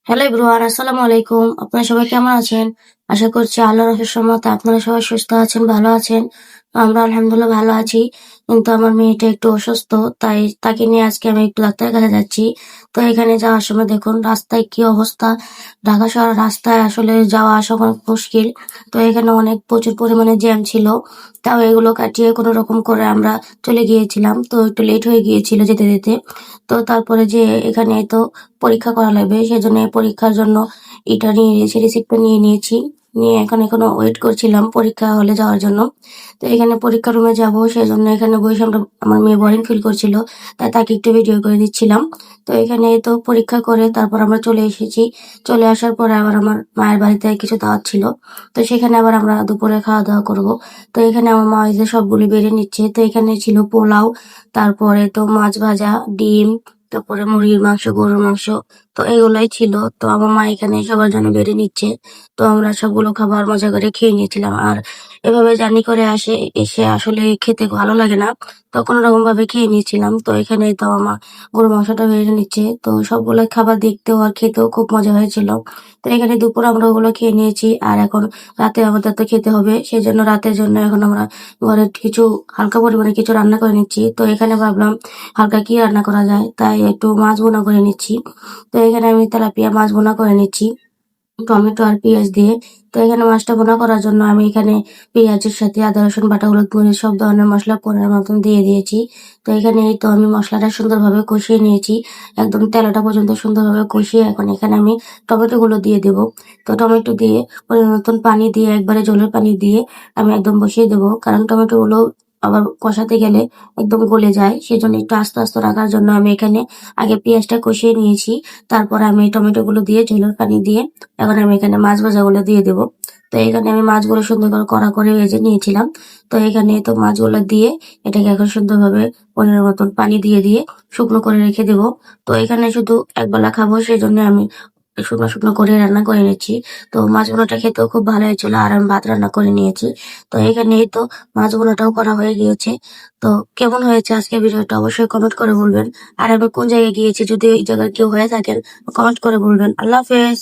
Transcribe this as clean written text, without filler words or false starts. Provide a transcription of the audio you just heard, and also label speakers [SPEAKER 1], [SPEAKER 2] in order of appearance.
[SPEAKER 1] Hello everyone, আসসালামু আলাইকুম। আপনারা সবাই কেমন আছেন? আশা করছি আল্লাহর অশেষ রহমতে আপনারা সবাই সুস্থ আছেন, ভালো আছেন। আমরা আলহামদুলিল্লাহ ভালো আছি। কিন্তু আমার মেয়েটা একটু অসুস্থ, তাই তাকে নিয়ে আজকে আমি একটু ডাক্তারের কাছে যাচ্ছি। তো এখানে যাওয়ার সময় দেখুন রাস্তায় কি অবস্থা। ঢাকা শহরের রাস্তায় আসলে যাওয়া আসা অনেক মুশকিল। তো এখানে অনেক প্রচুর পরিমাণে জ্যাম ছিল। তাও এগুলো কাটিয়ে কোনো রকম করে আমরা চলে গিয়েছিলাম। তো একটু লেট হয়ে গিয়েছিল যেতে যেতে। তো তারপরে যে এখানে তো পরীক্ষা করা লাগবে, সেজন্য এই পরীক্ষার জন্য এটা নিয়ে নিয়েছি, রিসিপ্টটা নিয়ে নিয়েছি। নিয়ে এখন এখনো ওয়েট করছিলাম পরীক্ষা হলে যাওয়ার জন্য। তো এখানে পরীক্ষা রুমে যাব, সেজন্য এখানে বসে আমার মেয়ে বোরিং ফিল করছিল, তাই তাকে একটু ভিডিও করে দিচ্ছিলাম। তো এখানে তো পরীক্ষা করে তারপর আমরা চলে এসেছি। চলে আসার পরে আবার আমার মায়ের বাড়িতে কিছু দাওয়াত ছিল। তো সেখানে আবার আমরা দুপুরে খাওয়া দাওয়া করব। তো এখানে আমার মা এই যে সবগুলি বেড়ে নিচ্ছে। তো এখানে ছিল পোলাও, তারপরে তো মাছ ভাজা, ডিম, তারপরে মুরগির মাংস, গরুর মাংস। তো এগুলাই ছিল। তো আমার মা এখানে সবার জন্য বেড়ে নিচ্ছে। তো আমরা সবগুলো খাবার মজা করে খেয়ে নিয়েছিলাম। আর এভাবে জার্নি করে এসে আসলে খেতে ভালো লাগে না। তো কোনোরকম ভাবে খেয়ে নিয়েছিলাম। তো এখানে তো আমার গরুর মাংসটা বেড়ে নিচ্ছে। তো সবগুলো খাবার দেখতেও আর খেতেও খুব মজা হয়েছিল। তো এখানে দুপুর আমরা ওগুলো খেয়ে নিয়েছি। আর এখন রাতে আমাদের তো খেতে হবে। সেজন্য রাতের জন্য এখন আমরা ঘরে কিছু হালকা পরিমাণে কিছু রান্না করে নিচ্ছি। তো এখানে ভাবলাম হালকা কি রান্না করা যায়, তাই একটু মাছ ভুনা করে নিচ্ছি। তো এখানে আমি তেলাপিয়া মাছ ভুনা করে নিচ্ছি টমেটো আর পেঁয়াজ দিয়ে। তো এখানে মাছটা ভুনা করার জন্য আমি এখানে পেঁয়াজের সাথে আদা রসুন বাটা, হলুদ মরিচ সব ধরনের মশলা পরিমাণ মতন দিয়ে দিয়েছি। তো এখানে এই তো আমি মশলাটা সুন্দরভাবে কষিয়ে নিয়েছি, একদম তেলাটা পর্যন্ত সুন্দরভাবে কষিয়ে এখন এখানে আমি টমেটো গুলো দিয়ে দেবো। তো টমেটো দিয়ে পরিমাণ মতন পানি দিয়ে একবারে জলের পানি দিয়ে আমি একদম বসিয়ে দেবো, কারণ টমেটো গুলো আবার কষাতে গেলে একদম গলে যায়। সেজন্য একটু আস্তে আস্তে রাখার জন্য আমি এখানে আগে পেঁয়াজটা কষিয়ে নিয়েছি। তারপর আমি টমেটো গুলো দিয়ে জলের পানি দিয়ে এখন আমি এখানে মাছ ভাজাগুলো দিয়ে দেবো। তো এখানে আমি মাছগুলো সুন্দর করে কড়া করে ভেজে নিয়েছিলাম। তো এখানে তো মাছগুলো দিয়ে এটাকে এখন সুন্দরভাবে পরিমাণ মতন পানি দিয়ে দিয়ে শুকনো করে রেখে দেবো। তো এখানে শুধু একবেলা খাবো, সেজন্য আমি শুকনো শুকনো করে রান্না করে নিচ্ছি। তো মাছ ভুনাটা খেতেও খুব ভালো হয়েছিল। আর আমি ভাত রান্না করে নিয়েছি। তো এখানে এই তো মাছ ভুনাটাও করা হয়ে গিয়েছে। তো কেমন হয়েছে আজকে ভিডিওটা অবশ্যই কমেন্ট করে বলবেন। আর আমি কোন জায়গায় গিয়েছি, যদি এই জায়গায় কেউ হয়ে থাকেন কমেন্ট করে বলবেন। আল্লাহ হাফেজ।